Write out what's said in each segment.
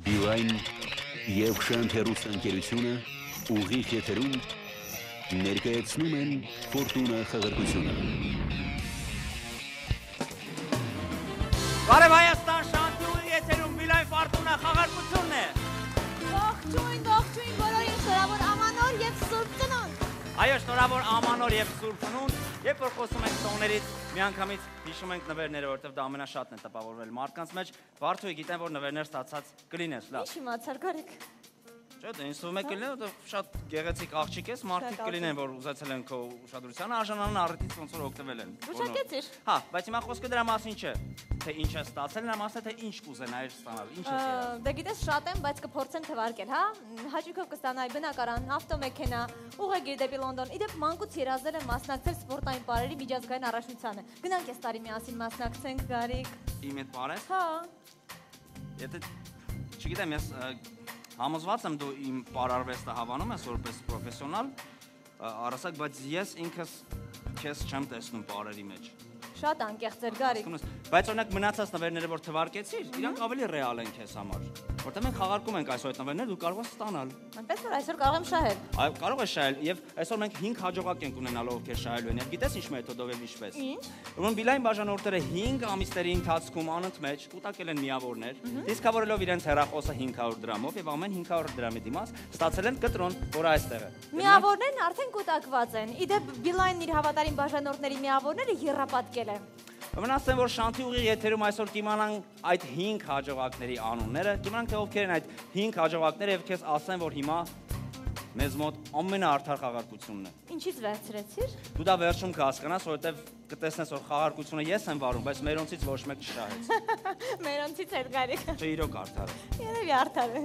Իվայն և Շանթ հեռուստաընկերությունը ուղիղ եթերում ներկայացնում են Ֆորտունա խաղարկությունը։ Բարև Հայաստան, Շանթի ուղիղ եթերում Միլայն Ֆորտունա խաղարկությունն է։ Ողջույն, բոլորին շնորհավոր ամանոր և Սուրբ Ծնունդ։ Այո, շնորհավոր ամանոր և Սուրբ Ծնունդ, երբ որ խոսում ենք տոներից, միանգամից հիշում ենք նվերները, որովհետև դա ամենաշատն է տպավորվել մարդկանց մեջ։ Վարդուհի, գիտեմ, որ նվերներ ստացած կլինես, լավ։ Ինչ իմացար, Գարիկ։ Չէ, դե ինձ թվում է կլինի, որովհետև շատ գեղեցիկ աղջիկ ես, մարդիկ կլինեն, որ ուզեցել են քո ուշադրությանը, արժանանան առիթից ոնց որ օգտվել են։ Ուշակեցիր։ Հա, բայց հիմա խոսքը դրա մասին չէ, թե ինչ է ստացել, նրա մասին է, թե ինչ կուզենայիր ստանալ, ինչ ես եղել։ Դե գիտես շատ եմ, բայց կփորձեմ թվարկել, հա։ Հաճույքով կստանայի բնակարան, ավտոմեքենա, ուղեգիր դեպի Լոնդոն։ Իդեպ մանկուց երազել եմ մասնակցել սպորտային պարերի միջազգային առաջնությանը։ Գնանք այս տարի միասին մասնակցենք, Գարիկ։ Իմ հետ պարես։ Հա։ Եթե չգիտեմ, ես համոզված եմ դու իմ պարարվեստը հավանում ես որպես պրոֆեսիոնալ, առասակ, բայց ես ինքս քեզ չեմ տեսնում պարերի մեջ։ Շատ անկեղծ էր, Գարիկ։ Բայց օրինակ մնացած նվերները, որ թվարկեցիր, իրանք ավելի ռեալ են քեզ համար։ Որտեղ մենք խաղարկում ենք այսօր այդ նվերները, դու կարող ես ստանալ։ Այնպես որ այսօր կարող եմ շահել։ Այո, կարող ես շահել, եւ այսօր մենք 5 հաջողակ ենք ունենալու, ովքեր շահելու են։ Եվ գիտես ինչ մեթոդով եւ ինչպես։ Ինչ։ Ուրեմն Բիլային բաժանորդները 5 ամիսների ընթացքում անընդմեջ կուտակել են միավորներ, դիսկավորելով իրենց հեռախոսը 500 դրամով եւ ամեն 500 դրամի դիմաց ստացել են կտրոն, որը այստեղ է։ Միավորներն արդեն կուտակված են։ Իդեպ Բիլայնն իր հավատարիմ բաժանորդների միավորները եռապատկել է։ Մնացեմ, որ Շանթի ուղիղ եթերում այսօր կիմանանք այդ 5 հաջողակների անունները, կիմանանք թե ովքեր են այդ 5 հաջողակները եւ քեզ ասեմ, որ հիմա մեզ մոտ ամենաարդար խաղարկությունն է։ Ինչից վերցրեցիր։ Դու դա վերջում կհասկանաս, որովհետեւ կտեսնես, որ խաղարկությունը ես եմ վարում, բայց մերոնցից ոչ մեկ չշահեց։ Մերոնցից էլ, Գարիկ։ Չէ, իրոք արդար է։ Երևի արդար է։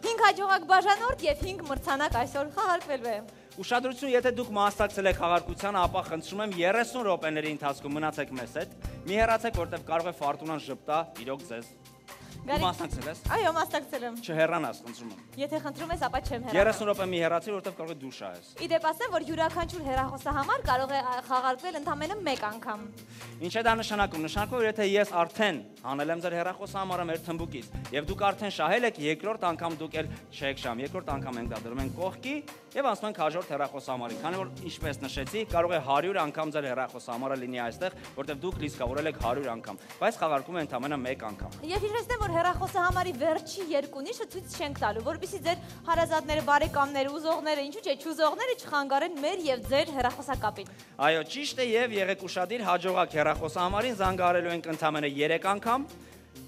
5 հաջողակ բաժանորդ եւ 5 մրցանակ այսօր խաղարկվելու է։ Ուշադրություն, եթե դուք մասնակցել եք խաղարկությանը, ապա խնդրում եմ 30 րոպեների ընթացքում մնացեք մեզ հետ։ Մի հեռացեք, որտեղ կարող է Ֆորտունան ժպտա իրոք ձեզ։ Դու մասնակցել ես։ Այո, մասնակցել եմ։ Չհեռանաս, խնդրում եմ։ Եթե խնդրում ես, ապա չեմ 30 հեռանա։ րոպե մի հեռացի, որտեղ կարող է դու շահես։ Իդեպ ասեմ, որ յուրաքանչյուր հեռախոսահամար կարող է խաղարկվել ընդամենը 1 անգամ։ Ինչ է դա նշանակում։ Նշանակում է, եթե ես արդեն հանել եմ ձեր հեռախոսահամարը մեր թմբուկից, եւ դուք արդեն շահել եք, երկրորդ անգամ դուք էլ չեք շահում։ Երկրորդ անգամ ենք դա դրում ենք կողքի եւ ասում ենք հաջորդ հեռախոսահամարին։ Քանի որ ինչպես նշեցի, կարող է 100 անգամ ձեր հեռախոսահամարը լինի այստեղ, որտեղ դուք լիցքավորել եք 100 անգամ, բայց խաղարկում է ընդամենը 1 անգամ։ Եվ հիշեցնեմ, որ հեռախոսահամարի վերջի 2 նիշը ցույց չենք տալու, որովհետեւ ձեր հարազատները, բարեկամները, ուզողները, ինչու՞ չէ, չուզողները չխանգարեն մեր եւ ձեր հեռախոսակապին։ Այո, ճիշտ է եւ եղեք ուշադիր, հաջողակ հեռախոսահամարին զանգահարելու ենք ընդամենը 3 անգամ։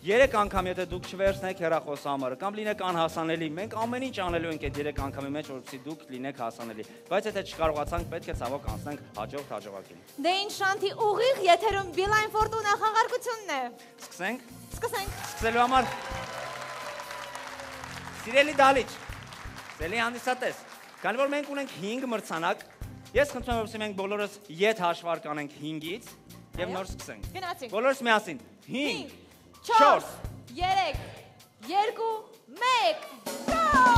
3 անգամ եթե դուք չվերցնեք հեռախոսահամարը կամ լինեք անհասանելի, մենք ամեն ինչ անելու ենք այդ 3 անգամի մեջ, որպեսզի դուք լինեք հասանելի։ Բայց եթե չկարողացանք, պետք է ցավոք անցնենք հաջորդ հաջողակին։ Դե ինչ Շանթի ուղիղ եթերում Բիլայն Ֆորտունա խաղարկությունն է։ Սկսենք։ Սկսենք։ Սկսելու համար Սիրելի դալիճ, սիրելի հանդիսատես, քանի որ մենք ունենք 5 մրցանակ, ես խնդրում եմ, որպեսզի մենք բոլորս եթ հաշվարկ անենք 5-ից եւ նոր սկսենք։ Գնացինք։ Բոլորս միասին 5 4 3 2 1 Go!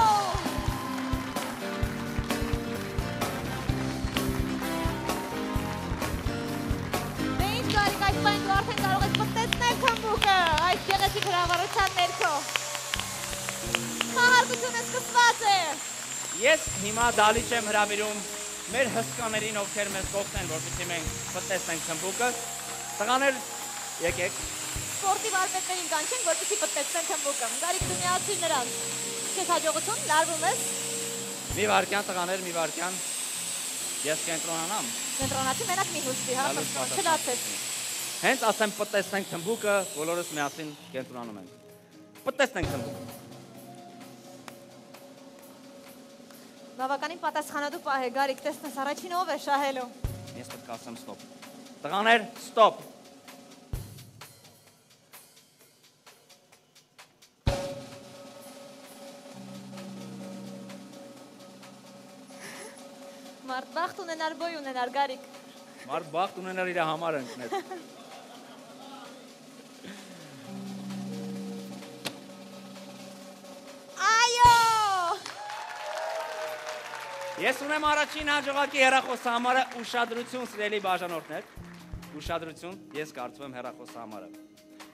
Դե ինչ Գարիկ, այս բան դու արդեն կարող ես մտածնել թմբուկը, այս գեղեցիկ հրավառության ներքո։ Խաղարկությունը սկսված է։ Ես հիմա դալիճ եմ հրավիրում մեր հսկաներին, ովքեր մեզ կողքն են, որպեսզի մենք մտածենք թմբուկը։ Տղաներ, եկեք։ Սպորտի վարպետներին կանչենք, որպեսզի մտածեն թմբուկը։ Գարիկ, դու միացիր նրանց։ Քեզ հաջողություն, լարվում ես։ Մի վարքյան տղաներ, մի վարքյան։ Ես կենտրոնանամ։ Կենտրոնացի մենակ մի հուշտի, հա, չլացես։ Հենց ասեմ մտածենք թմբուկը, բոլորս միասին կենտրոնանում ենք։ Մտածենք թմբուկը։ Բավականին պատասխանատու պահ է, Գարիկ, տեսնես առաջին ով է շահելու։ Ես պետք է ասեմ ստոպ։ Տղաներ, ստոպ։ Մարդ բախտ ունենար, բոյ ունենար, Գարիկ։ Մարդ բախտ ունենար իր համար ընկնել։ Այո։ Ես ունեմ առաջին հաջողակի հեռախոսահամարը, ուշադրություն սիրելի բաժանորդներ, ուշադրություն, ես կարծում եմ հեռախոսահամարը։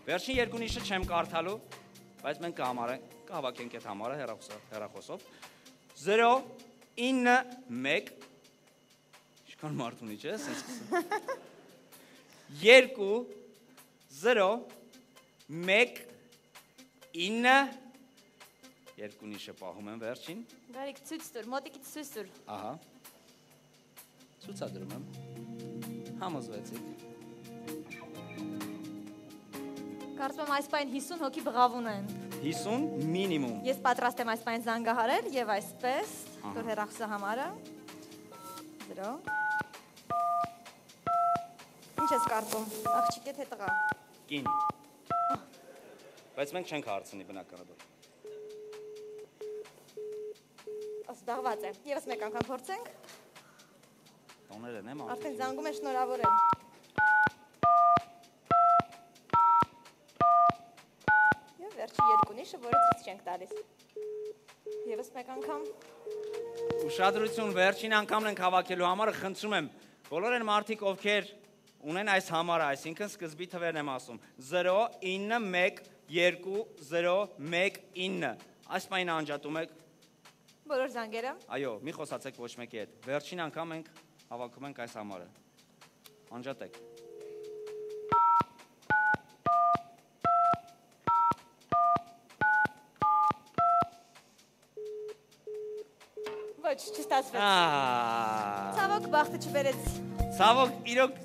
Վերջին 2 նիշը չեմ կարդալու, Բայց մենք կհավաքենք այդ համարը հեռախոսով 0 9 1 Ինչքան մարդ ունի, չէ՞, ասես սկսում 2 0 1 9 Երկու նիշը պահում եմ վերջին Գարիկ ցույց տուր, մոտիկից ցույց տուր։ Ահա Ցույցադրում եմ Համոզվեցիք Կարծում եմ այս պայն 50 հոգի բղավուն են։ 50 մինիմում Ես պատրաստ եմ այս պայն զանգահարել եւ այսպես դուր հեռախոսը համարը 0 Ինչ ես կարծում, աղջիկ է թե տղա։ Կին Բայց մենք չենք հարցնի բնականաբար Զբաղված է։ Եվս մեկ անգամ փորձենք։ Տոներ են եմ Արդեն զանգում են շնորհավորել։ Եվ վերջի երկու նիշը, որը ցույց չենք տալիս։ Եվս մեկ անգամ։ Ուշադրություն, վերջին անգամն ենք հավաքելու համարը, խնդրում եմ, բոլոր են մարդիկ, ովքեր ունեն այս համարը, այսինքն սկզբի թվերն եմ ասում, 0, 9, 1, 2, 0, 1, 9, այս պայն անջատում եք, Բոլոր զանգերը։ այո, մի խոսացեք ոչ մեկի հետ, վերջին անգամ ենք հավաքում ենք այս համարը, անջատեք։ Ոչ, չստացվեց։ Ցավոք բախտը չբերեց։ Ցավոք, իրոք,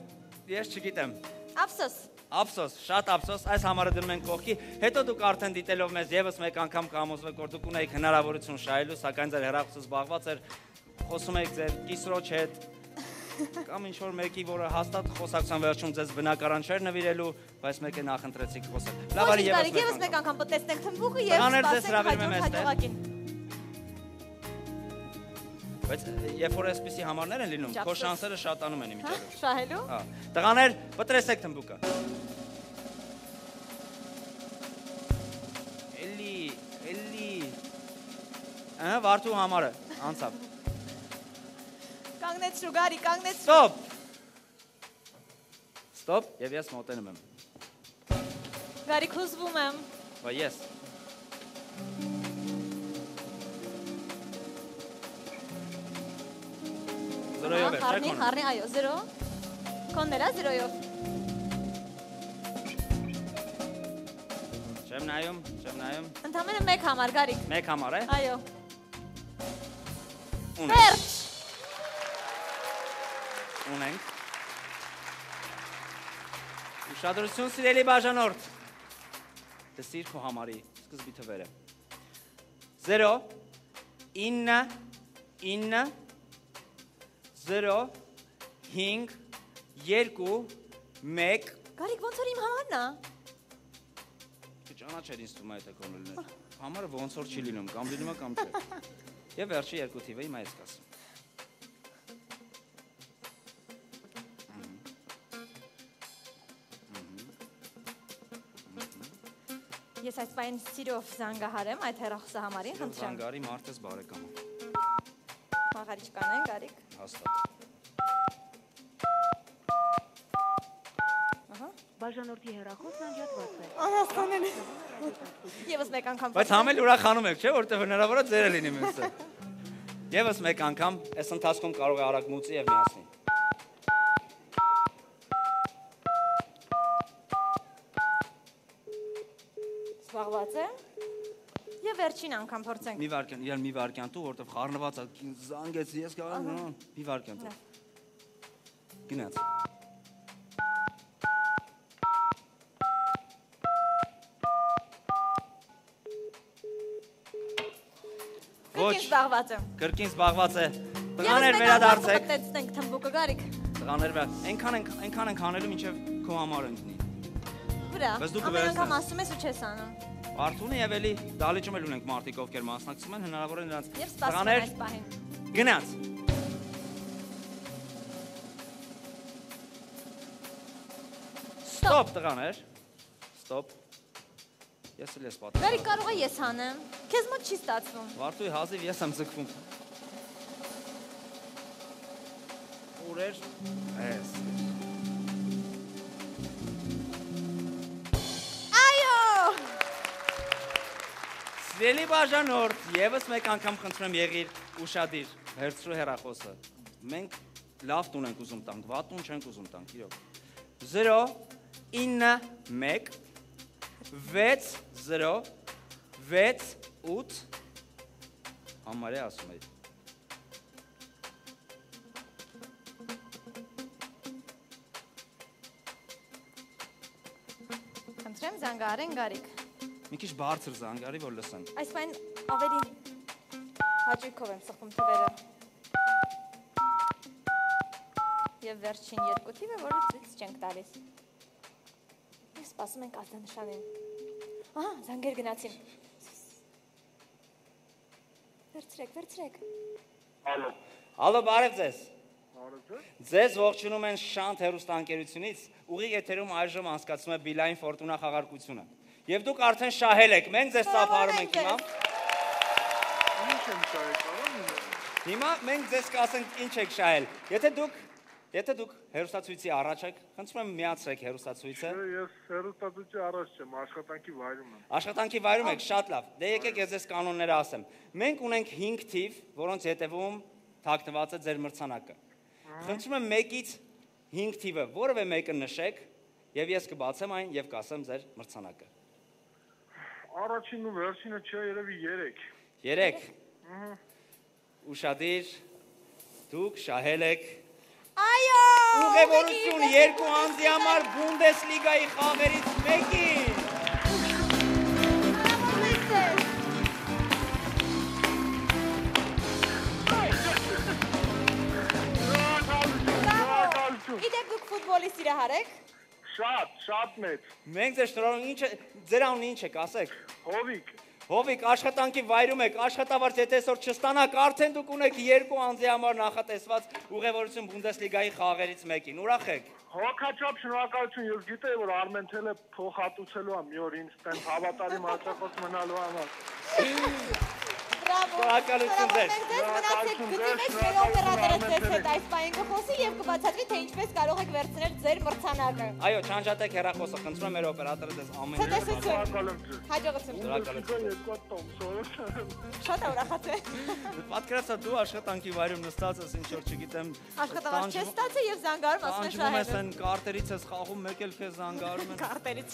ես չգիտեմ։ Ափսոս։ Ափսոս, շատ ափսոս, այս համարը դնում ենք կողքի, հետո դուք արդեն դիտելով մեզ եւս մեկ անգամ կհամոզվեք, որ դուք ունեիք հնարավորություն շահելու, սակայն ձեր հեռախոսը զբաղված էր, խոսում եք ձեր կիսրոջ հետ, կամ ինչ-որ մեկի, որը հաստատ խոսակցության վերջում ձեզ բնակարան չէր նվիրելու, բայց մեկ է նախընտրեցիք խոսել։ Լավ, արի եւս մեկ անգամ պատտեսնենք թմբուկը եւ սպասենք հաջողակին։ Բայց երբ որ այսպիսի համարներ են լինում, քո շանսերը շատանում են իմիջիայլով։ Շահելու։ Հա, տղաներ, պտրեսեք թմբուկը։ Էլի։ Ահա, Վարդու համարը, անցավ։ Կանգնեցրու, Գարի, կանգնեցրու։ Ստոպ, եւ ես մոտենում եմ։ Գարի, խոզվում եմ։ Բա ես։ Զրոյով էր, չէ՞ կոնը։ Հարնի, այո, 0։ Կոններ, 0-ով։ Չեմ նայում։ Ընդամենը մեկ համար, Գարիկ։ Մեկ համար է։ Այո։ Ունենք։ Ուշադրություն սիրելի բաժանորդ։ Տեսիր քո համարի սկզբի թվերը։ 0 9 9 0 5 2 1 Գարիկ, ոնց որ իմ համարն է։ Ճանաչեր ինձ թվում է այդ կոնելներ։ Համարը ոնց որ չի լինում, կամ լինում է կամ չէ։ Եվ վերջի երկու թիվը հիմա ես կասեմ։ Ես այս պայն սիրով զանգահարեմ այդ հեռախոսը համարին, խնդրեմ։ Զանգարի մարդես բարեկամ։ Մաղարիչ կանեն, Գարիկ։ Հաստատ։ Բաժանորդի հեռախոսն անջատված է։ Անհասկանալի։ Եվս մեկ անգամ։ Բայց համել ուրախանում եք, չէ՞, որտեղ հնարավոր է ձերը լինի մյուսը։ Եվս մեկ անգամ, այս ընթացքում կարող է արագ մուծի եւ միացնի։ Զբաղված է։ Եվ վերջին անգամ փորձենք։ Մի վարքյան, իրան մի վարքյան տու, որտեղ խառնված է, զանգեց, ես կարող եմ, մի վարքյան տու։ Գնաց։ Կրկին զբաղված է։ Կրկին զբաղված է։ Տղաներ վերադարձեք։ Տեսնենք թմբուկը, Գարիկ։ Տղաներ վրա, այնքան ենք անելու, մինչև քո համար ընկնի։ Վրա։ Բայց դու Ամեն անգամ ասում ես ու չես անում։ Արթունը եւ էլի դալիճում էլ ունենք մարդիկ, ովքեր մասնակցում են, հնարավոր է նրանց։ Եվ սպասում են այս պահին։ Գնաց։ Ստոպ, տղաներ։ Ստոպ։ Ես էլ ես պատասխան։ Գարիկ, կարող է ես անեմ։ Քեզ մոտ չի ստացվում։ Վարդուի հազիվ ես եմ ձգվում։ Ուրեր, ես։ Այո։ Սիրելի բաժանորդ, եւս մեկ անգամ խնդրում եմ եղիր ուշադիր, հերցրու հեռախոսը։ Մենք լավ տուն ենք ուզում տանք, վատ տուն չենք ուզում տանք, իրոք։ 0 9 1 6 0 6 8 համարյա ասում էի։ Խնդրեմ զանգահարեն Գարիկ։ Մի քիչ բարձր զանգարի, որ լսեն։ Այս բան ավելի հաճույքով եմ սխում թվերը։ Եվ վերջին երկու թիվը, որը ցույց չենք տալիս։ Մենք սպասում ենք ազդանշանին։ Ահա, զանգեր գնացին։ Վերցրեք։ Ալո, բարև ձեզ։ Բարև ձեզ։ Ձեզ ողջունում են Շանթ հեռուստաընկերությունից, ուղիղ եթերում այժմ անցկացվում է Beeline Fortuna խաղարկությունը։ Եվ դուք արդեն շահել եք, մենք ձեզ ծափարում ենք հիմա։ Ինչ եմ շահել, կարող Հիմա մենք ձեզ կասենք ինչ եք շահել։ Եթե դուք հեռուստացույցի առաջ եք, խնդրում եմ միացրեք հեռուստացույցը։ Ես հեռուստացույցի առաջ չեմ, աշխատանքի վայրում եմ։ Աշխատանքի վայրում եք, շատ լավ։ Դե եկեք ես ձեզ կանոնները ասեմ։ Մենք ունենք 5 թիվ, որոնց հետևում թաքնված է ձեր մրցանակը։ Խնդրում եմ 1-ից 5 թիվը, որևէ մեկը նշեք, եւ ես կբացեմ այն եւ կասեմ ձեր մրցանակը։ Առաջինն ու վերջինը չէ, երևի 3։ Ուշադիր, դուք շահել եք Այո! ուղևորություն 2 անձի համար Բունդեսլիգայի խաղերից մեկին։ Իդեպ դուք ֆուտբոլի սիրահար եք։ Շատ մեծ։ Մենք ձեր շնորհով ձեր անունը ինչ եք, ասեք։ Հովիկ, աշխատանքի վայրում եք, աշխատավարձ եթե այսօր չստանաք, արդեն դուք ունեք 2 անձի համար նախատեսված ուղևորություն Բունդեսլիգայի խաղերից մեկին։ Ուրախ եք։ Հոգաչափ շնորհակալություն, ես գիտեի, որ Արմեն Թելը փոխհատուցելու է մի օր ինձ տենց հավատարիմ հաճախորդ մնալու համար։ Բրավո։ Շնորհակալություն ձեզ։ Մնացեք գտնի մեջ մեր օպերատորը ձեզ հետ այս պահին կխոսի եւ կբացատրի, թե ինչպես կարող եք վերցնել ձեր մրցանակը։ Այո, չանջատեք հեռախոսը, խնդրում եմ մեր օպերատորը ձեզ ամեն Հաջողություն։ Շատ ուրախացել։ Պատկերացա դու աշխատանքի վայրում նստած ես, ինչ որ չգիտեմ, Աշխատավարձ չես ստացել եւ զանգարում ասում ես շահել։ շահել։ Են կարտերից ես խաղում, մեկ էլ քեզ զանգարում են։ Կարտերից։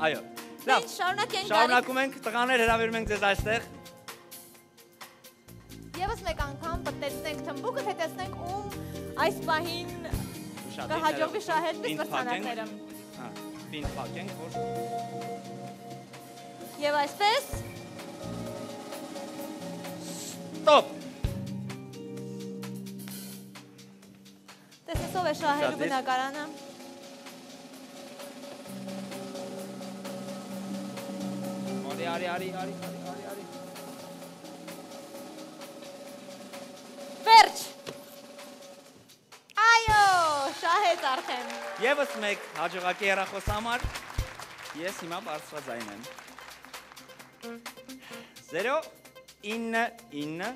Այո։ Լավ։ Շարունակենք Գարիկ։ Շարունակում ենք, տղաներ հրավիրում ենք ձեզ այստեղ։ Եվս մեկ անգամ պատտեցնենք թմբուկը, թե տեսնենք ում այս պահին կհաջողվի շահել միս մրցանակները։ Հա, պինդ փակենք, որ Եվ այսպես Ստոպ։ տեսնես ով է շահելու բնակարանը։ Արի։ Վերջ։ Այո, շահեց արդեն։ Եվս մեկ հաջողակի հեռախոս համար ես հիմա բարձրաձայն եմ։ 0 9 9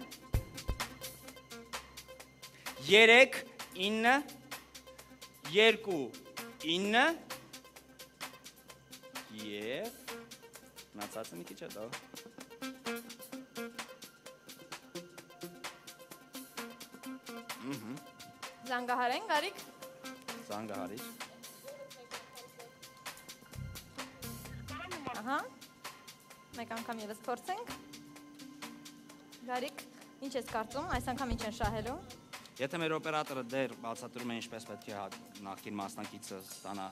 3 9 2 9 Եվ մնացածը մի քիչ է դա։ Զանգահարեն Գարիկ։ Զանգահարիր։ Ահա։ Մեկ անգամ եւս փորձենք։ Գարիկ, ինչ ես կարծում, այս անգամ ինչ են շահելու։ Եթե մեր օպերատորը դեռ բացատրում է ինչպես պետք է նախկին մասնակիցը ստանա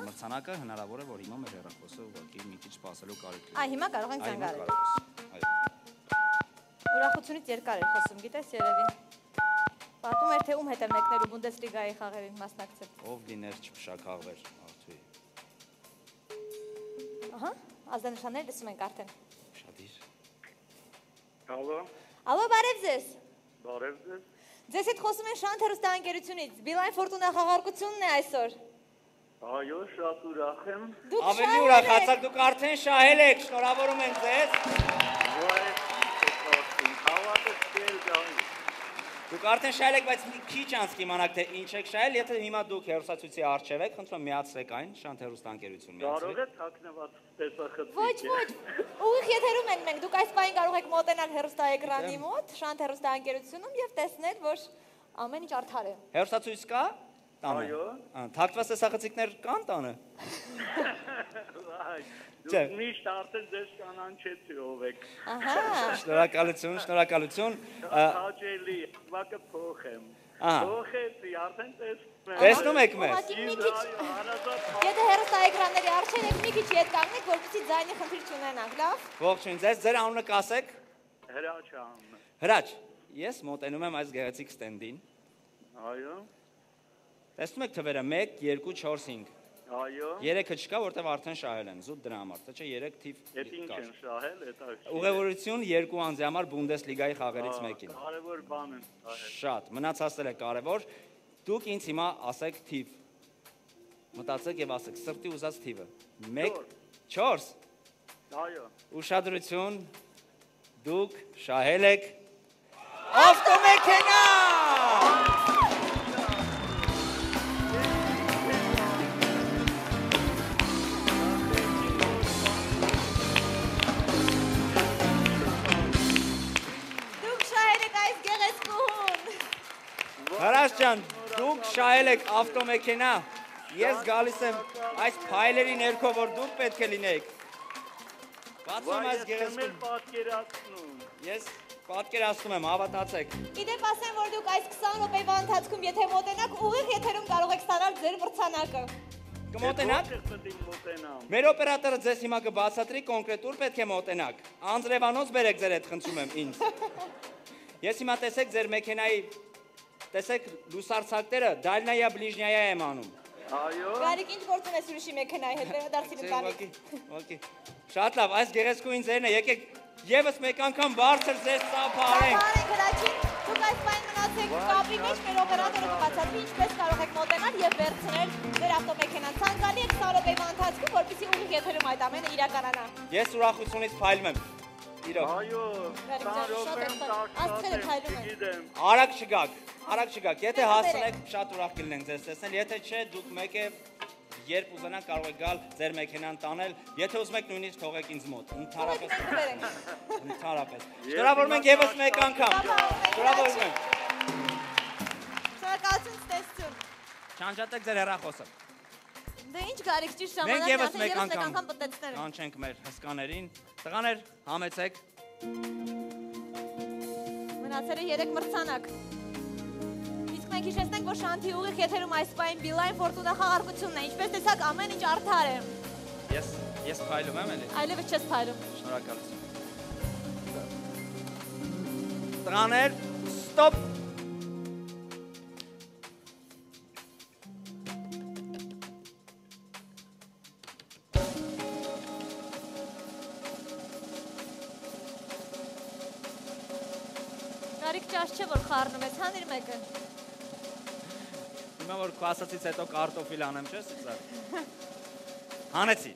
մրցանակը, հնարավոր է որ հիմա մեր հեռախոսը ուղղակի մի քիչ սպասելու կարիք ունի։ Այ հիմա կարող ենք զանգահարել։ Այո։ Ուրախությունից երկար էր խոսում, գիտես երևի։ Պատում էր թե ում հետ է մեկնելու Բունդեսլիգայի խաղերին մասնակցել։ Ով լիներ չփշակաղվեր արդյոք։ Ահա, ազդանշաններ լսում ենք արդեն։ Շատիր։ Ալո, բարև ձեզ։ Բարև ձեզ։ Ձեզ հետ խոսում են Շանթ հեռուստաընկերությունից։ Beeline Fortuna խաղարկությունն է այսօր։ Այո, շատ ուրախ եմ։ Դուք Ավելի ուրախացար, դուք արդեն շահել եք, շնորհավորում ենք ձեզ։ Դուք արդեն շահել եք, բայց մի քիչ անց կիմանաք, թե ինչ եք շահել, եթե հիմա դուք հեռուստացույցի առջև եք, խնդրում եմ միացրեք այն, Շանթ հեռուստաընկերություն Կարող միացրեք։ է թաքնված տեսախցիկ։ Ոչ, ոչ։ Ուղիղ եթերում ենք մենք։ Դուք այս պահին կարող եք մոտենալ հեռուստաէկրանի մոտ, Շանթ հեռուստաընկերությունում եւ տեսնել, որ ամեն ինչ արդար է։ Հեռուստացույց կա տանը։ Այո։ Թաքված տեսախցիկներ կան տանը։ Դուք միշտ արդեն ձեզ կանանչեցի ով եք։ Ահա։ Շնորհակալություն, շնորհակալություն։ Հաճելի, վակը փոխեմ։ Ահա։ Փոխեցի, արդեն տեսնում եմ։ Տեսնում եք մեզ։ Ուղղակի մի քիչ Եթե հեռուստաէկրանների առջև եք մի քիչ ետ կանգնեք, որպեսզի ձայնի խնդիր չունենանք, լավ։ Ողջույն ձեզ, ձեր անունը կասեք։ Հրաչան։ Հրաչ, ես մոտենում եմ այս գեղեցիկ ստենդին։ Այո։ Տեսնում եք թվերը 1, 2, 4, 5։ Այո։ 3-ը չկա, որտեղ արդեն շահել են, զուտ դրա համար, թե չէ 3 թիվ Էդ ինչ են շահել, էդ այլ։ Ուղևորություն 2 անձի համար Բունդեսլիգայի խաղերից մեկին։ Կարևոր բան են շահել։ Շատ, մնացածը կարևոր։ Դուք ինձ հիմա ասեք թիվ։ Մտածեք եւ ասեք սրտի ուզած թիվը։ 1 4 Այո։ Ուշադրություն։ Դուք շահել եք ավտոմեքենա։ Հրաչ ջան, դուք շահել եք ավտոմեքենա։ Ես գալիս եմ այս փայլերի ներքո, որ դուք պետք է լինեք։ Բացում այս գեղեցիկ։ Ես պատկերացնում եմ, հավատացեք։ Իդեպ ասեմ, որ դուք այս 20 րոպեվա ընթացքում եթե մոտենաք, ուղիղ եթերում կարող եք ստանալ ձեր մրցանակը։ Կմոտենաք։ Մեր օպերատորը ձեզ հիմա կբացատրի կոնկրետ ուր պետք է մոտենաք։ Անձրևանոց բերեք ձեր հետ, խնդրում եմ ինձ։ Ես հիմա տեսեք ձեր մեքենայի տեսեք լուսարցակները դալնայա բլիժնյայա եմ անում։ Այո։ Գարիկ, ինչ գործ ունես ուրիշի մեքենայի հետ, վերադարձի ընտանիք։ Ուղղակի։ Շատ լավ, այս գեղեցկուհին ձերն է, եկեք եւս մեկ անգամ բարձր ձեզ ծափարենք։ Ծափարենք հրաչին, դուք այս պայն մնացեք կապի մեջ, մեր օպերատորը կբացատրի ինչպես կարող եք մոտենալ եւ վերցնել ձեր ավտոմեքենան։ Ցանկալի է 20 րոպեվա ընթացքում, որպեսզի ուղիղ եթերում այդ ամենը իրականանա։ Ես ուրախությունից փայլում եմ։ Իրոք։ Այո, Աստղերը փայլում են։ Արագ չգաք, արագ չգաք։ Եթե հասնեք, շատ ուրախ կլինենք ձեզ տեսնել։ Եթե չէ, դուք մեկ է երբ ուզենաք կարող եք գալ ձեր մեքենան տանել։ Եթե ուզում եք նույնիսկ թողեք ինձ մոտ։ Ընդհանրապես։ Ընդհանրապես։ Շնորհավորում ենք եւս մեկ անգամ։ Շնորհավորում ենք։ Շնորհակալություն, ցտեսություն։ Չանջատեք ձեր հեռախոսը։ Դե ինչ Գարիկ, ճիշտ Մենք ժամանակ եւս ասել, մեկ եւս մեկ անգամ անգամ պատտեցներ։ կանչենք մեր հսկաներին։ Տղաներ, համեցեք։ Մնացել է 3 մրցանակ։ Իսկ մենք հիշեցնենք, որ Շանթի ուղիղ եթերում այս պահին Beeline Fortuna խաղարկությունն է, ինչպես տեսակ ամեն ինչ արդար է։ Ես փայլում եմ էլի։ Այլևս չես փայլում։ Շնորհակալություն։ Տղաներ, ստոպ։ Գարիկ ճաշ չէ, որ խառնում ես, հանիր մեկը։ Հիմա որ քո ասացից հետո կարտոֆիլ անեմ, չէ՞, սա։ Հանեցի։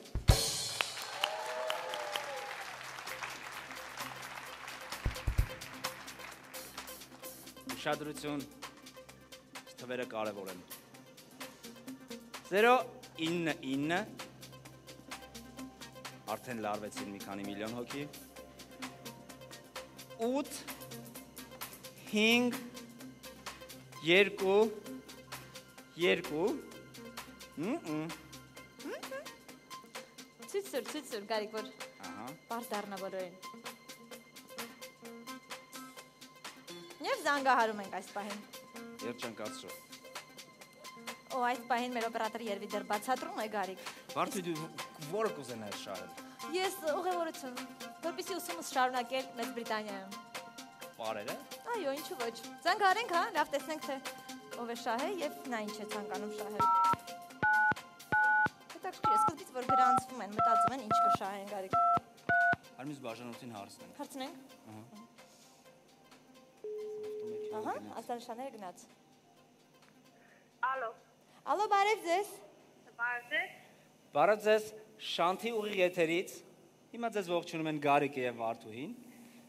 Ուշադրություն, թվերը կարևոր են։ 099 արդեն լարվեցին մի քանի միլիոն հոգի։ 8 5 2 Ցույց սուր, Գարիկ, որ Ահա։ բարձ դառնա բոլորին։ Եվ զանգահարում ենք այս պահին։ Երջանկացրու։ Օ, այս պահին մեր օպերատորը երևի դեռ բացատրում է Գարիկ։ Վարդի դու որը կուզենայր շահել։ Ես ուղևորություն, որպեսզի ուսումս շարունակել Մեծ Բրիտանիայում։ Պարերը։ Այո, ինչու ոչ։ Զանգահարենք, հա, լավ տեսնենք թե ով է շահել եւ նա ինչ է ցանկանում շահել։ Հետաքրքիր է, սկզբից որ գրանցվում են, մտածում են ինչ կշահեն Գարիկ։ Արմիս բաժանորդին հարցնենք։ Հարցնենք։ Ահա։ Ահա, ասանշաները գնաց։ Ալո, Ալո, բարև ձեզ։ բարև ձեզ։ Բարև ձեզ, Շանթի ուղիղ եթերից։ Հիմա ձեզ ողջունում են Գարիկը եւ Վարդուհին։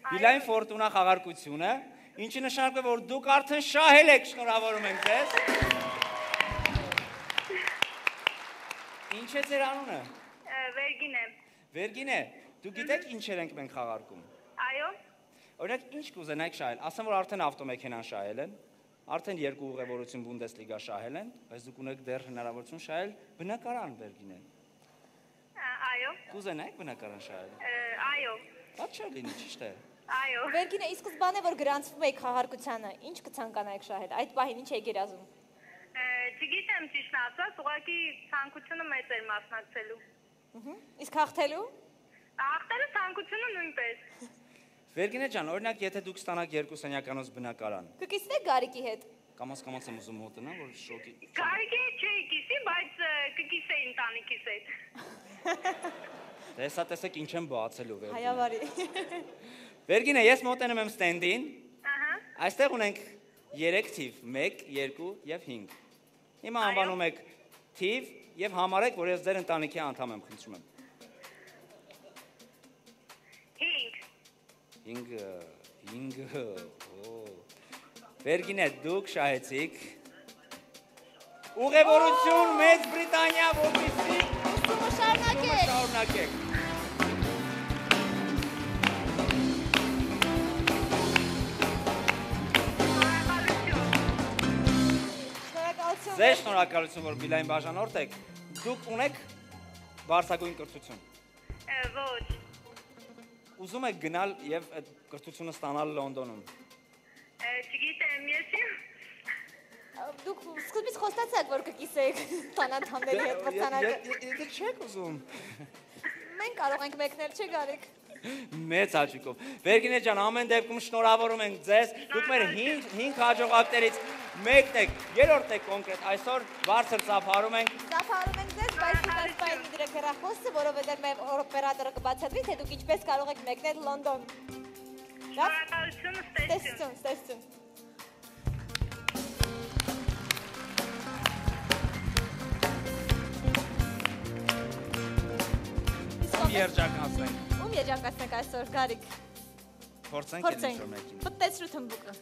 Beeline Fortuna խաղարկությունը Ինչի նշանակում է, որ դուք արդեն շահել եք, շնորհավորում ենք ձեզ։ Ինչ է ձեր անունը։ Վերգինե։ Վերգինե, դուք գիտեք ինչեր ենք մենք խաղարկում։ Այո։ Օրինակ, ինչ կուզենայիք շահել։ Ասեմ, որ արդեն ավտոմեքենան շահել են, արդեն 2 ուղևորություն Բունդեսլիգա շահել են, բայց դուք ունեք դեռ հնարավորություն շահել բնակարան, Վերգինե։ Այո։ Կուզենայիք բնակարան շահել։ Այո։ Բաց չէ լինի, ճիշտ է։ Այո։ Վերգինե, ի սկզբանե որ գրանցվում եք խաղարկությանը, ինչ կցանկանայիք շահել։ Այդ պահին ինչ եք երազում։ Չգիտեմ ճիշտ ասած, ուղղակի ցանկությունը մեծ էր մասնակցելու։ Իսկ հաղթելու։ Ախտերը ցանկությունը նույնպես։ Վերգինե ջան, օրինակ, եթե դուք ստանաք 2 սենյականոց բնակարան, Կկիսվեք Գարիկի հետ։ կամաց եմ ուզում մոտնալ, որ շոկի։ Կարիք է չի կիսի, բայց կկիսեի ընտանիքիս հետ։ Հեսա տեսեք ինչ եմ բացելու Վերգինե։ Հայավարի։ Վերգինե, ես մոտենում եմ ստենդին։ Ահա։ Այստեղ ունենք 3 թիվ՝ 1, 2 եւ 5։ Հիմա անվանում եք թիվ եւ համարեք, որ ես ձեր ընտանիքի անդամ եմ, խնդրում եմ։ 5 Վերգինե, դուք շահեցիք ուղևորություն Մեծ Բրիտանիա, որպեսզի շարունակեք։ Ձեր շնորհակալություն, որ Բիլային բաժանորդ եք։ Դուք ունեք բարձրագույն կրթություն։ Ոչ։ Ուզում եք գնալ եւ այդ կրթությունը ստանալ Լոնդոնում։ Չգիտեմ, ես Դուք սկզբից խոստացաք, որ կկիսեիք տանաթամների հետ մրցանակը։ Եթե չեք ուզում։ Մենք կարող ենք մեկնել, չէ՞ Գարիկ։ Մեծ հաճույքով։ Վերգինե ջան, ամեն դեպքում շնորհավորում ենք ձեզ։ Դուք մեր 5 հաջողակներից մեկն եք, երրորդն եք կոնկրետ այսօր բարձր ծափարում ենք։ Ծափարում ենք ձեզ, բայց դիտասպային դրեք հեռախոսը, որովհետև մեր օպերատորը կբացատրի, թե դուք ինչպես կարող եք մեկնել Լոնդոն։ շնորհակալություն, ստեսություն։ Ստեսություն։ Երջանկանցնենք։ Ում երջանկանցնենք այսօր, Գարիկ։ Փորձենք ինչ-որ մեկին։ Պտտեցրու թմբուկը։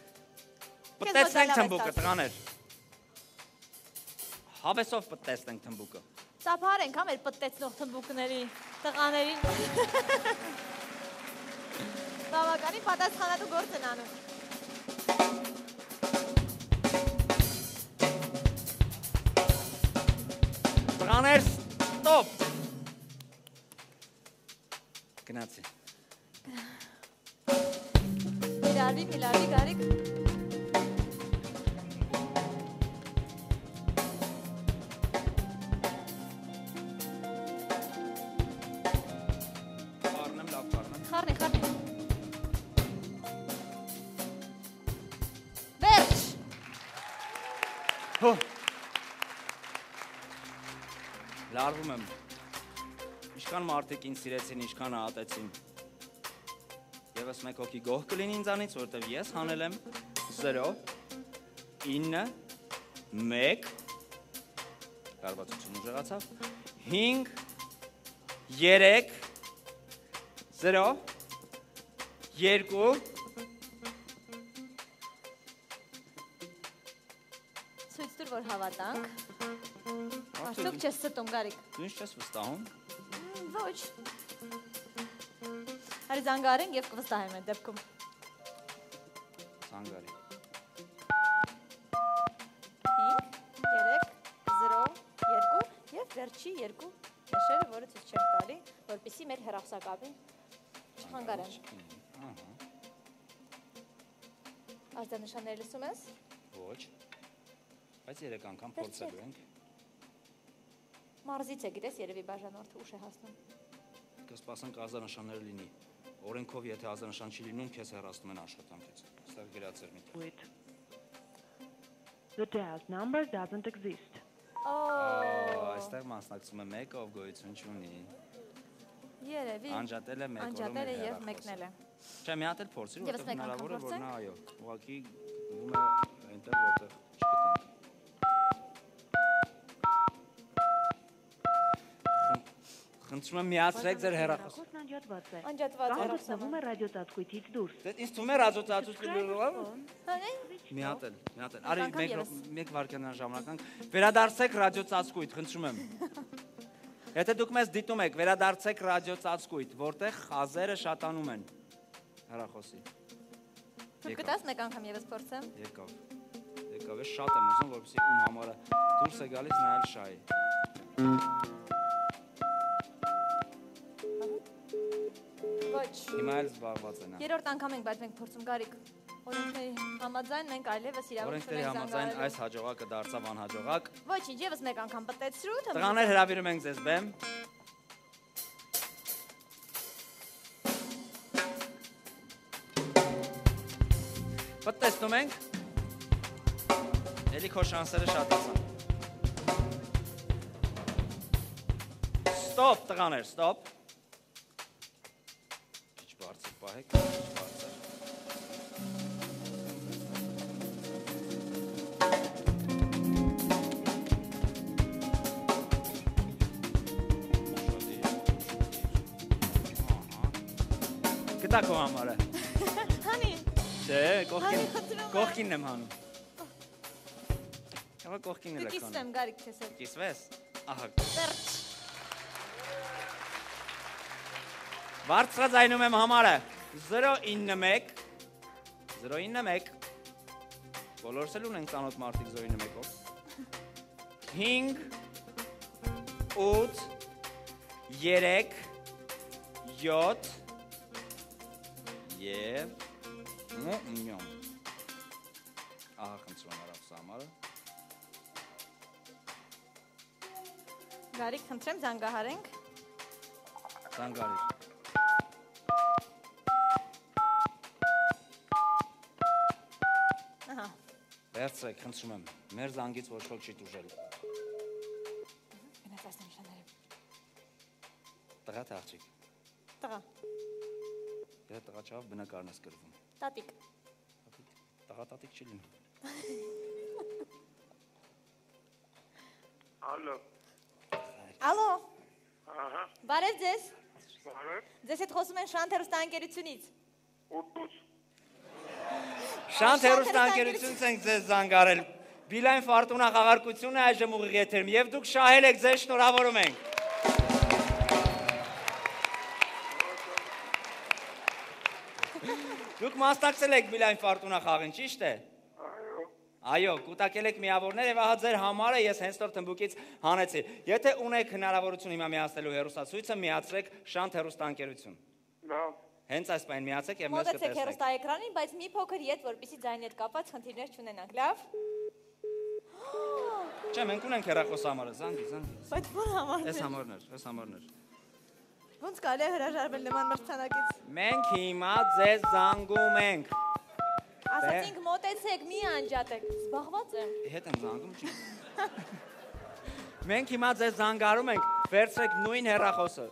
Պտտեցնենք թմբուկը, տղաներ։ Հավեսով պտտեցնենք թմբուկը։ Ծափարենք, հա, մեր պտտեցնող թմբուկների տղաներին։ Բավականին պատասխանատու գործ են անում։ Տղաներ, ստոպ։ Գնացի։ Միլարդի, Գարիկ։ Խառնեմ, լավ խառնեմ։ Խառնի։ Վերջ։ Հո։ Լարվում եմ։ Ինչքան մարդիկ ինձ սիրեցին, ինչքան ատեցին։ Եվս մեկ հոգի գոհ կլինի ինձանից, որովհետև ես հանել եմ 0 9 1 Կարողացություն ուժեղացավ 5 3 0 2 Ցույց տուր, որ հավատանք։ Արդյոք չես ստում, Գարիկ։ Դու ինչ ես վստահում։ Ոչ։ Արի զանգարենք և կվստահեմ այդ դեպքում։ Զանգարի։ 5, 3, 0, 2 և վերջի 2 կեշերը, որը ցույց չենք տալի, որպեսզի մեր հեռախոսակապին չխանգարեն։ Ազդանշանները լսում ես։ Ոչ։ Բայց 3 անգամ փորձելու ենք։ Մարզից է, գիտես, երևի բաժանորդը ուշ է հասնում։ Կսպասենք ազդանշանները լինի։ Օրենքով եթե ազդանշան չի լինում, քեզ հեռացնում են աշխատանքից։ Այստեղ գրած էր մի։ Wait. The dialed number doesn't exist. Այստեղ մասնակցում է մեկը, ով գոյություն չունի։ Երևի Անջատել է մեկը, անջատել է և մեկնել է։ Չէ, մի հատ էլ փորձիր, Եվս որտեղ մեկ անգամ հնարավոր է, որ փորձենք։ նա այո, ուղղակի գնում է այնտեղ, որտեղ չգտնենք։ Խնդրում եմ միացրեք ձեր հեռախոսը։ Հեռախոսն անջատված է։ Անջատված է, Կամ Ռոքսանա։ գտնվում է ռադիոծածկույթից դուրս։ Դե ինձ թվում է ռադիոծածուց լրիվ։ Հանե։ Մի հատ էլ։ Արի անգամ ևս։ մեկ վարքյանան ժամանակ վերադարձեք ռադիոծածկույթ, խնդրում եմ։ Եթե դուք մեզ դիտում եք, վերադարձեք ռադիոծածկույթ, որտեղ խազերը շատանում են հեռախոսի։ Դու կտաս մեկ անգամ ևս փորձեմ։ Եկավ, ես շատ եմ ուզում, որպեսզի ում համարը դուրս է գալիս նայել շահի։ Ոչ։ Հիմա էլ զբաղված են։ Երրորդ անգամ ենք, բայց մենք փորձում Գարիկ։ Օրենքների համաձայն մենք այլևս իրավունք Օրենքների չունենք համաձայն զանգահարելու։ այս հաջողակը դարձավ անհաջողակ։ Ոչինչ, ևս մեկ անգամ պատեցրու, թե Տղաներ հրավիրում ենք ձեզ բեմ։ Պատտեստում ենք։ Էլի քո շանսերը շատացան։ Ստոպ, տղաներ, ստոպ։ Քիչ բարձր պահեք, քիչ բարձր։ Գտա քո համարը։ Հանի, Չէ, Հանի, խնդրում եմ։ կողքինն եմ հանում։ Ահա կողքինն էլ դու եք կիսվեմ հանում։ Գարիկ քեզ հետ։ Կիսվես։ Ահա։ Վերջ։ Բարձրաձայնում եմ համարը 091 091 Բոլորս էլ ունենք ծանոթ մարդիկ 091-ով 5 8 3 7 Եվ նյոմ Ահա խնդրում եմ արավ համարը Գարիկ, խնդրեմ զանգահարենք։ Զանգարիր Ահա։ Վերցրեք, խնդրում եմ, մեր զանգից ոչ ոք չի տուժել։ Գնաց այս նշանները։ Տղա թե աղջիկ։ Տղա, Եթե տղա չավ, բնակարան ես կրվում։ տատիկ։ Տղա տատիկ չի լինում։ Ալո։ Ալո, Ահա, բարև ձեզ։ բարև։ Ձեզ հետ խոսում են Շանթ հեռուստաընկերությունից։ Ուտուց։ Շանթ հեռուստաընկերությունից ենք ձեզ զանգարել։ Բիլայն Ֆորտունա խաղարկությունը այժմ ուղիղ եթերում եւ դուք շահել եք, ձեզ շնորհավորում ենք։ Դուք մասնակցել եք Բիլայն Ֆորտունա խաղին, ճիշտ է։ Այո, կուտակել եք միավորներ եւ ահա ձեր համարը ես հենց նոր թմբուկից հանեցի։ Եթե ունեք հնարավորություն հիմա միացնելու հեռուստացույցը, միացրեք Շանթ հեռուստաընկերություն։ Լավ։ Հենց այս պայն միացեք եւ մեզ Մոտեցեք կտեսնեք։ հեռուստաէկրանին, բայց մի փոքր ետ, որպեսզի ձայնի հետ կապված խնդիրներ չունենանք, լավ։ Չէ, մենք ունենք հեռախոս համարը, զանգի։ Բայց ո՞ր համարն Այս է։ համարներ։ Ոնց կարելի է հրաժարվել նման մրցանակից։ Մենք հիմա ձեզ զանգում ենք։ Ասացինք մոտեցեք, մի անջատեք։ Զբաղված եմ։ Հետ եմ զանգում չի։ Մենք հիմա ձեզ զանգարում ենք, վերցրեք նույն հեռախոսը։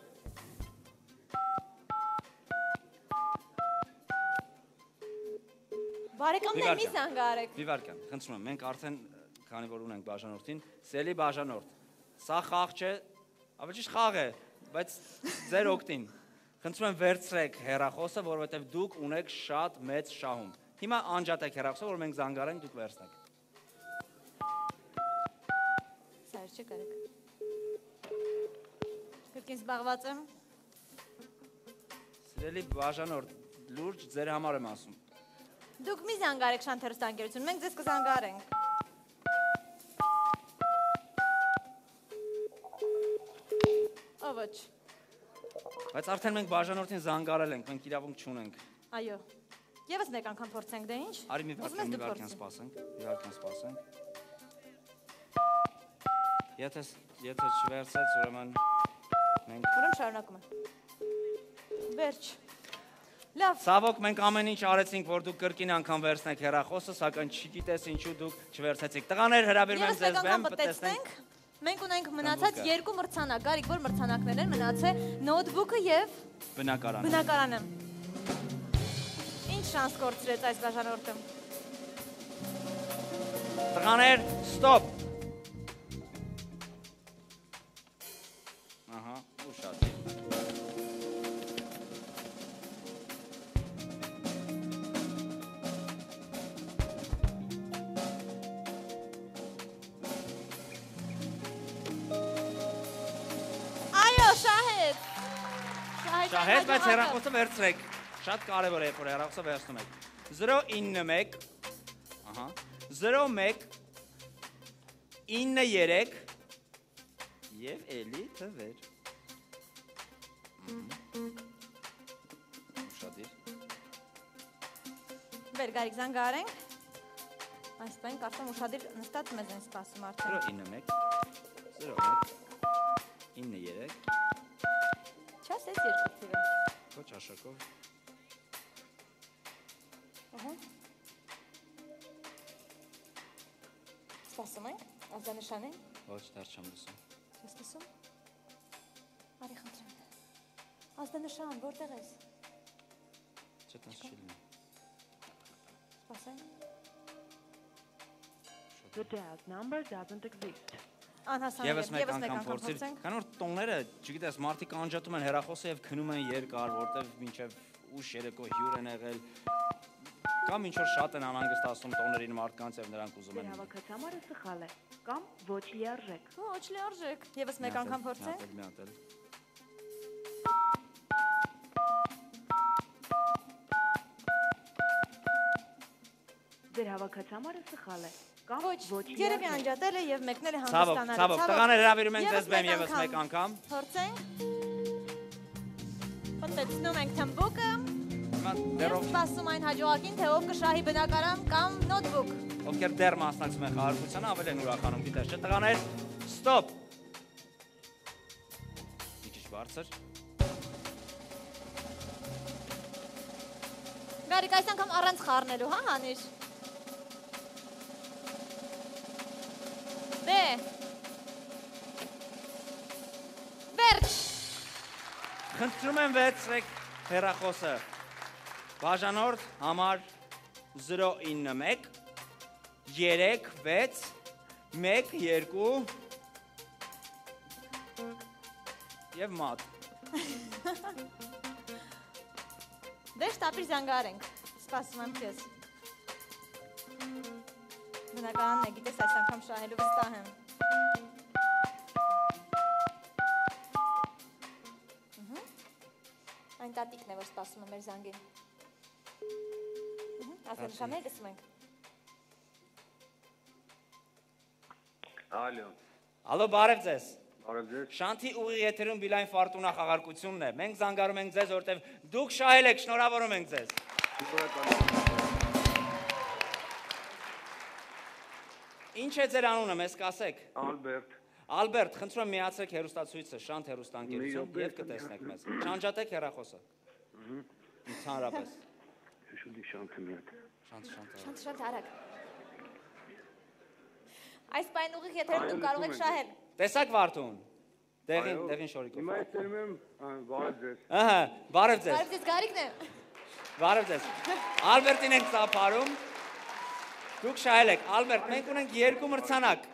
Բարեկամներ մի զանգարեք։ Վիվարկյան, խնդրում եմ, մենք արդեն քանի որ ունենք բաժանորդին, սելի բաժանորդ։ Սա խաղ չէ, ավելի ճիշտ խաղ է, բայց ձեր օգտին։ Խնդրում եմ վերցրեք հեռախոսը, որովհետև դուք ունեք շատ մեծ շահում։ Հիմա անջատեք հեռախոսը, որ մենք զանգարենք, դուք վերցնեք։ Սա չէ կարեք։ Կրկին զբաղված եմ։ Սիրելի բաժանորդ, լուրջ ձեր համար եմ ասում։ Դուք մի զանգարեք Շանթ հեռուստաընկերություն, մենք ձեզ կզանգարենք։ Ոչ։ Բայց արդեն մենք բաժանորդին զանգարել ենք, մենք իրավունք չունենք։ Այո։ Եվս մեկ անգամ փորձենք, դե ինչ։ Արի մի Ուզում ես դու վարքյան փորձի։ սպասենք, Եթե չվերցեց, ուրեմն մենք Ուրեմն շարունակում եմ։ Վերջ։ Լավ։ Ցավոք մենք ամեն ինչ արեցինք, որ դուք կրկին անգամ վերցնեք հեռախոսը, սակայն չգիտես ինչու դուք չվերցեցիք։ Տղաներ հրավիրում եմ Եվս ձեզ մեկ բեմ, անգամ պատեցնենք։ Մենք ունենք մնացած Թմբուկը։ երկու մրցանակ, Գարիկ, որ մրցանակներ են, մնաց է նոթբուքը եւ բնակարանը։ բնակարանը։ Ինչ շանս կորցրեց այս բաժանորդը։ Տղաներ, ստոպ։ Ահա, ուշադիր։ Շահեց, բայց հեռախոսը վերցրեք։ Շատ կարևոր է, որ հեռախոսը վերցնում եք։ 091 ահա 01 93 եւ էլի թվեր։ Շատիր։ Վեր Գարիկ զանգարենք։ Այսպես կարծեմ ուշադիր նստած մեզ են սպասում արդեն։ 091 93 Չաս էս երկու թիվը։ Քո ճաշակով։ Ահա։ Սպասում ենք, ազդանշան ենք։ Ոչ, դեռ չեմ լսում։ Ես լսում։ Արի խնդրեմ։ Ազդանշան, որտեղ ես։ Չտես չի լինի։ Սպասենք։ The dialed number doesn't exist. Անհասան Եվս մեկ անգամ անգամ փորձիր։ փորձենք։ Քան որ տոները, չգիտես, մարդիկ անջատում են հեռախոսը եւ քնում են երկար, որտեվ մինչեւ ուշ երեկո հյուր են եղել։ Կամ ինչ որ շատ են անհանգստացնում տոներին մարդկանց եւ նրանք ուզում Ձեր են։ հավաքածամարը սխալ է կամ ոչ լիարժեք։ Ոչ լիարժեք։ Եվս մեկ անգամ փորձենք։ Միատել։ Ձեր հավաքածամարը սխալ է կամ Ոչ, ոչ երևի լիարժեք։ անջատել է եւ մեկնել է Ցավոք, հանգստանալու։ ցավոք, տղաներ հրավիրում ենք ձեզ բեմ եւս մեկ անգամ։ Փորձենք։ Պատտեցնում ենք թմբուկը։ Հիմա Եվ դեռ սպասում այն հաջողակին, թե ով կշահի բնակարան կամ նոթբուք։ ովքեր դեռ մասնակցում են խաղարկությանը, ավելի են ուրախանում, գիտես, չէ՞ տղաներ։ Ստոպ։ Իջիչ բարձր։ Գարիկ, այս անգամ առանց խառնելու, հա, հանիր։ Դե։ Վերջ։ Խնդրում եմ վերցրեք հեռախոսը։ Բաժանորդ համար 091 3 6 1 2 եւ մատ։ Դե շտապիր զանգարենք, սպասում եմ քեզ։ Բնականն է, գիտես, այս անգամ շահելու վստահ եմ։ Այն տատիկն է, որ սպասում է մեր զանգին։ Ազդանշաններ լսում ենք։ Ալո, բարև ձեզ։ Բարև ձեզ։ Շանթի ուղիղ եթերում Բիլայն Ֆորտունա խաղարկությունն է։ Մենք զանգարում ենք ձեզ, որտեվ դուք շահել եք, շնորհավորում ենք ձեզ։ Ինչ է ձեր անունը, մեզ կասեք։ Ալբերտ։ Ալբերտ, խնդրում եմ միացրեք հեռուստացույցը, Շանթ հեռուստաընկերություն եւ կտեսնեք մեզ։ Չանջատեք հեռախոսը։ Ընդհանրապես։ Շուտի շանթը մի հատ։ Շանթ։ Շատ արագ։ Այս պայն ուղիղ եթերում դուք կարող եք շահել։ Տեսակ Վարդուն։ Դեղին շորիկով։ Հիմա ես տերում եմ բարև ձեզ։ Ահա, բարև ձեզ։ Բարև ձեզ, Գարիկն է։ Բարև ձեզ։ Ալբերտին ենք ծափարում։ Դուք շահել եք։ Ալբերտ, մենք ունենք երկու մրցանակ։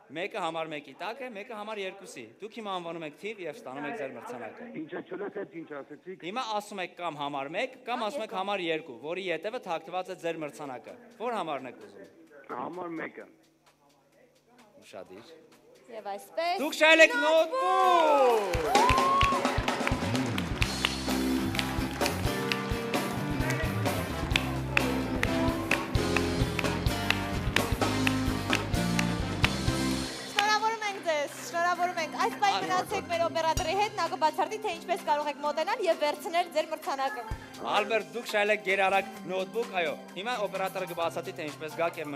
Մեկը համար 1-ի տակ է, մեկը համար 2-ի։ Դուք հիմա անվանում եք թիվ եւ ստանում եք ձեր մրցանակը։ Ինչա չլսեց, ինչ ասեցիք։ Հիմա ասում եք կամ համար 1 կամ ասում եք համար 2, որի ետևը թաքնված է ձեր մրցանակը։ Որ համարն եք ուզում։ Համար 1-ը։ Ուշադիր։ Եվ այսպես։ Դուք շահել եք նոթբուք։ Շնորհավորում ենք։ Այս պայն մնացեք մեր օպերատորի հետ, նա կբացատրի, թե ինչպես կարող եք մոտենալ եւ վերցնել ձեր մրցանակը։ Ալբերտ, դուք շահել եք գերարագ նոթբուք, այո։ Հիմա օպերատորը կբացատրի, թե ինչպես գաք եւ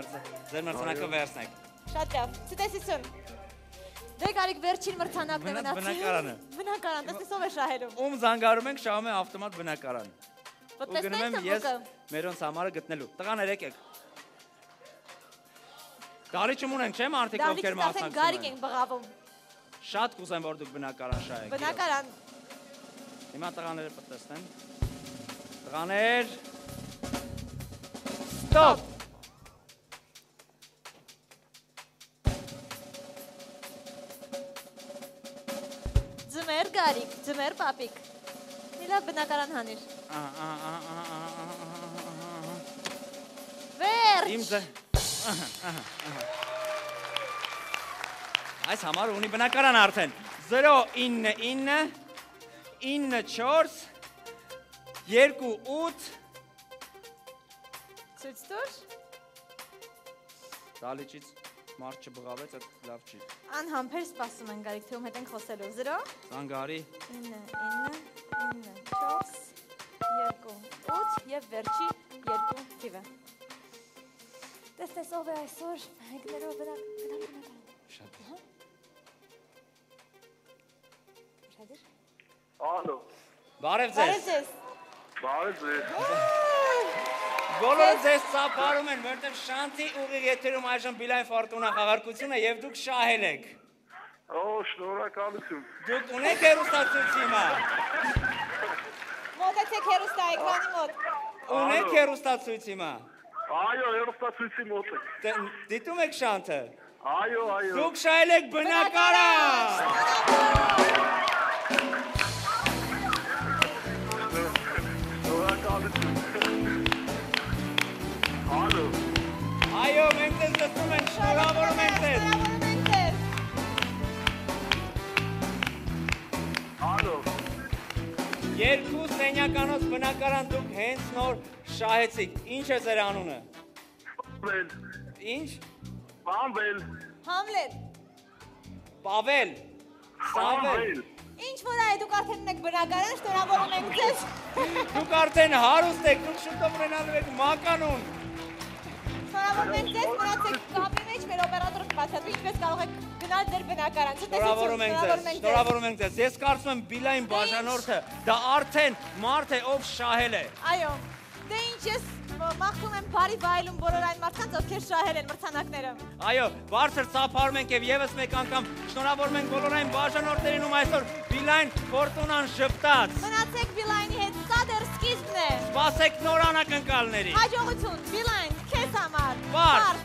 ձեր մրցանակը վերցնեք։ Շատ լավ։ Ցտեսություն։ Դե Գարիկ, վերջին մրցանակն է մնացել։ Բնակարանը։ Բնակարան, տեսնես ով է շահելու։ Ում զանգարում ենք, շահում է ավտոմատ բնակարան։ Ու գնում Տեսնենք եմ ես մերոնց համարը գտնելու։ Տղաներ եկեք։ Դահլիճում ունենք, չէ՞ մարդիկ, ովքեր մասնակցում Գարիկ են։ ենք բղավում։ Շատ կուզեմ, որ դուք բնակարան շահեք։ Բնակարան։ Հիմա տղաները պատտեսնեն։ Տղաներ։ Ստոպ։ Ձմեր Գարիկ, ձմեր պապիկ։ Մի լավ բնակարան հանիր։ Վերջ։ Իմ ձե։ Այս համարը ունի բնակարան արդեն։ 099 9-4 2-8 Ցույց տուր։ Դալիճից մարդ չբղավեց, այդ լավ չի։ Անհամբեր սպասում են գարիք թե ում հետ ենք խոսելու։ 0 Զանգարի 9 4 2 8 եւ վերջի 2 թիվը։ Տեսնես ով է այսօր հեգներով բնական։ Շատ։ Շադիր։ Ալո։ Բարև Բարև ձեզ։ ձեզ։ Բարև ձեզ։ Բոլորը ձեզ ծափարում են, որտեղ Շանթի ուղիղ եթերում այժմ Բիլայն Ֆորտունա խաղարկությունը եւ դուք շահել եք։ Օ, շնորհակալություն։ Դուք ունեք հեռուստացույցիմա։ Մոտեցեք հերոստա էկրանի մոտ։ Ունեք հեռուստացույցիմա։ Այո, երբ մոտ եք։ Դիտում եք Շանթը։ Այո, այո։ Դուք շահել եք բնակարան։ Ալո։ Այո, մենք ձեզ լսում ենք, շնորհավորում ենք ձեզ։ Շնորհավորում ենք ձեզ։ Ալո։ Երկու սենյականոց բնակարան դուք հենց նոր շահեցիք։ Ինչ է ձեր անունը։ Վել։ Ինչ։ Բամվել։ Համլետ։ Պավել։ Սավել։ Ինչ որ այ դուք արդեն ունեք բնակարան, շնորհավորում ենք ձեզ։ Դուք արդեն հարուստ եք, դուք շուտով ունենալու եք մականուն։ Շնորհավորում ենք ձեզ, մնացեք կապի մեջ, մեր օպերատորը կբացատրի ինչպես կարող եք գնալ ձեր բնակարան։ Շնորհավորում ենք ձեզ, շնորհավորում ենք ձեզ։ Ես կարծում եմ Բիլային բաժանորդը դա արդեն մարդ է, ով շահել է։ Այո։ Դե ինչ ես մաղթում եմ բարի վայելում բոլոր այն մարդկանց, ովքեր շահել են մրցանակները։ Այո, բարձր ծափարում ենք եւ եւս մեկ անգամ շնորհավորում ենք բոլոր այն բաժանորդերին, ում այսօր Բիլայն Ֆորտունան շփտաց։ Մնացեք Բիլայնի հետ, սա դեռ սկիզբն է։ Սպասեք նոր անակնկալների։ Հաջողություն, Բիլայն, քեզ համար։ Բարդ։